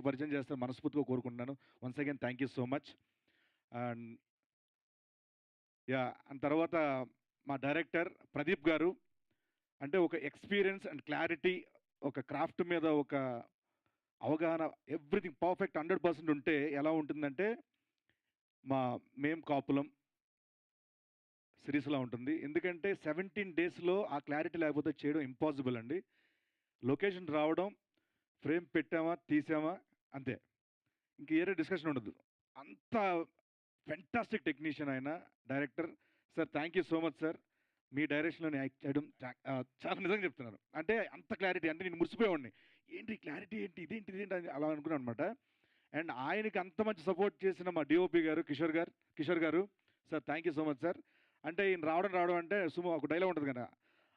అందరికి పరిచయం చేస్తాను మనస్ఫూర్తిగా కోరుకుంటున్నాను. Once again thank you so much. And and తర్వాత మా డైరెక్టర్ ప్రదీప్ గారు. అంటే ఒక ఎక్స్‌పీరియన్స్ అండ్ క్లారిటీ, ఒక క్రాఫ్ట్ మీద ఒక అవగాహన, ఎవ్రీథింగ్ పర్ఫెక్ట్ 100% ఉంటే ఎలా ఉంటుందంటే, మేం కాపులం సిరీస్‌లా ఉంటుంది. ఎందుకంటే 17 డేస్‌లో ఆ క్లారిటీ లేకపోతే చేయడం ఇంపాసిబుల్ అండి. లొకేషన్ రావడం, ఫ్రేమ్ పెట్టామా, తీసామా అంతే. ఇంక ఏరే డిస్కషన్ ఉండదు. అంత ఫెంటాస్టిక్ టెక్నీషియన్ ఆయన director. Sir thank you so much sir. మీ డైరెక్షన్‌లో నేను యాక్ట్ చేయడం చాలా నిజంగా చెప్తున్నాను. అంటే అంత క్లారిటీ, అంటే నేను మురిసిపోయేవాడిని. ఏంటి క్లారిటీ ఏంటి? ఇదేంటి ఇదేంటి అని అలా అనుకున్నాను అనమాట. అండ్ ఆయనకి అంత మంచి సపోర్ట్ చేసిన మా డీఓపీ గారు కిషోర్ గారు sir thank you so much sir. అంటే ఈయన రావడం అంటే ఒక డైలాగ్ ఉంటుంది కదా,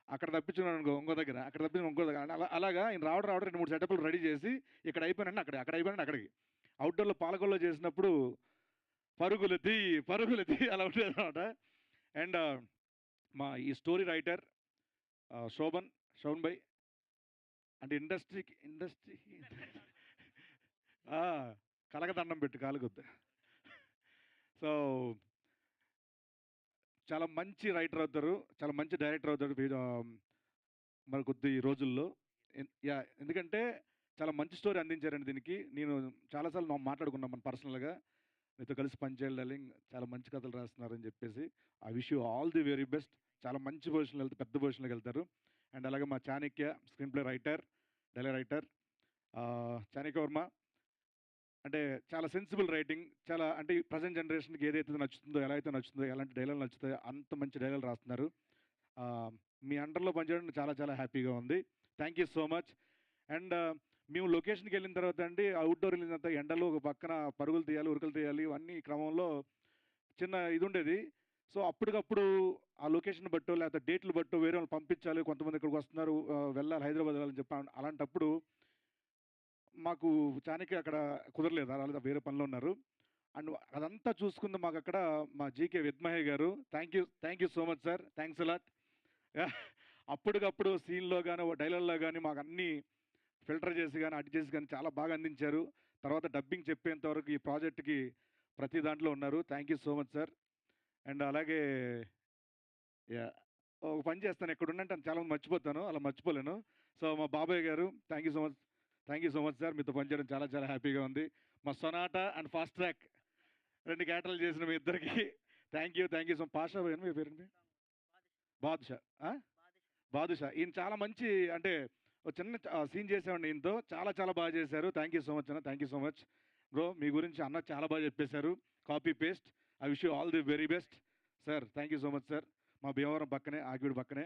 అక్కడ తప్పించుకున్నాను అనుకో ఇంకో దగ్గర, అక్కడ తప్పించుకుని ఇంకో దగ్గర, అలాగా ఈయన రావడం 2, 3 సెటప్లు రెడీ చేసి ఇక్కడ అయిపోయినండి అక్కడ అయిపోయినండి అక్కడికి. అవుట్డోర్‌లో పాలకొల్లో చేసినప్పుడు పరుగులు తీ అలా ఉండేదన్నమాట. అండ్ మా ఈ స్టోరీ రైటర్ శోభన్ భాయ్, అంటే ఇండస్ట్రీ కలగదండం పెట్టు కాలుకొద్దు. సో చాలా మంచి రైటర్ అవుతారు, చాలా మంచి డైరెక్టర్ అవుతాడు మరి కొద్ది రోజుల్లో. ఎందుకంటే చాలా మంచి స్టోరీ అందించారండి దీనికి. నేను చాలాసార్లు మాట్లాడుకున్నాం మన పర్సనల్గా, మీతో కలిసి పనిచేయాలి డార్లింగ్, చాలా మంచి కథలు రాస్తున్నారని చెప్పేసి. I wish you all the very best. చాలా మంచి పొజిషన్లో వెళ్తే, పెద్ద పొజిషన్లోకి వెళ్తారు. అండ్ అలాగే మా Chanakya screen play writer, dialogue writer Chanakya Varma. అంటే చాలా సెన్సిబుల్ రైటింగ్, చాలా అంటే ప్రజెంట్ జనరేషన్కి ఏదైతే నచ్చుతుందో, ఎలా అయితే నచ్చుతుందో, ఎలాంటి డైలాగ్ నచ్చుతాయో అంత మంచి డైలాగ్ రాస్తున్నారు. మీ అండర్లో పనిచేయడం చాలా చాలా హ్యాపీగా ఉంది. Thank you so much. And మేము లొకేషన్కి వెళ్ళిన తర్వాత అండి, అవుట్డోర్ వెళ్ళిన తర్వాత ఎండలో ఒక పక్కన పరుగులు తీయాలి, ఉరుకులు తీయాలి, ఇవన్నీ క్రమంలో చిన్న ఇది ఉండేది. సో అప్పటికప్పుడు ఆ లొకేషన్ బట్టో లేకపోతే డేట్లు బట్టో వేరే వాళ్ళు పంపించాలి, కొంతమంది ఇక్కడికి వస్తున్నారు, వెళ్ళాలి, హైదరాబాద్ వెళ్ళాలని చెప్పి అలాంటప్పుడు మాకు చాణక్య అక్కడ కుదరలేదు, అలా వేరే పనిలో ఉన్నారు. అండ్ అదంతా చూసుకుంది మాకు అక్కడ మా జీకే విద్మహే గారు. Thank you so much sir, thanks a lot. అప్పటికప్పుడు సీన్లో కానీ డైలాగ్లో కానీ మాకు అన్నీ ఫిల్టర్ చేసి కానీ అటు చేసి కానీ చాలా బాగా అందించారు. తర్వాత డబ్బింగ్ చెప్పేంత వరకు ఈ ప్రాజెక్ట్కి ప్రతి దాంట్లో ఉన్నారు. Thank you so much sir. And అలాగే ఒక పని చేస్తాను, ఎక్కడ ఉన్నంటే చాలామంది మర్చిపోతాను, అలా మర్చిపోలేను. సో మా బాబాయ్ గారు thank you so much sir. మీతో పనిచేయడం చాలా చాలా హ్యాపీగా ఉంది. మా సొనాటా అండ్ ఫాస్ట్ ట్రాక్ 2 క్యారెక్టర్లు చేసిన మీ ఇద్దరికి థ్యాంక్ యూ సో పాషా భయ్ మీ పేరండి? బాదుషా. బాదుషా ఈయన చాలా మంచి, అంటే ఒక చిన్న సీన్ చేసేవాడిని ఈయనతో, చాలా చాలా బాగా చేశారు. థ్యాంక్ యూ సో మచ్ అన్న, thank you so much bro. మీ గురించి అన్న చాలా బాగా చెప్పేశారు, copy paste. I wish you all the very best sir. Thank you so much sir. మా భీమవరం పక్కనే, ఆకివీడు పక్కనే.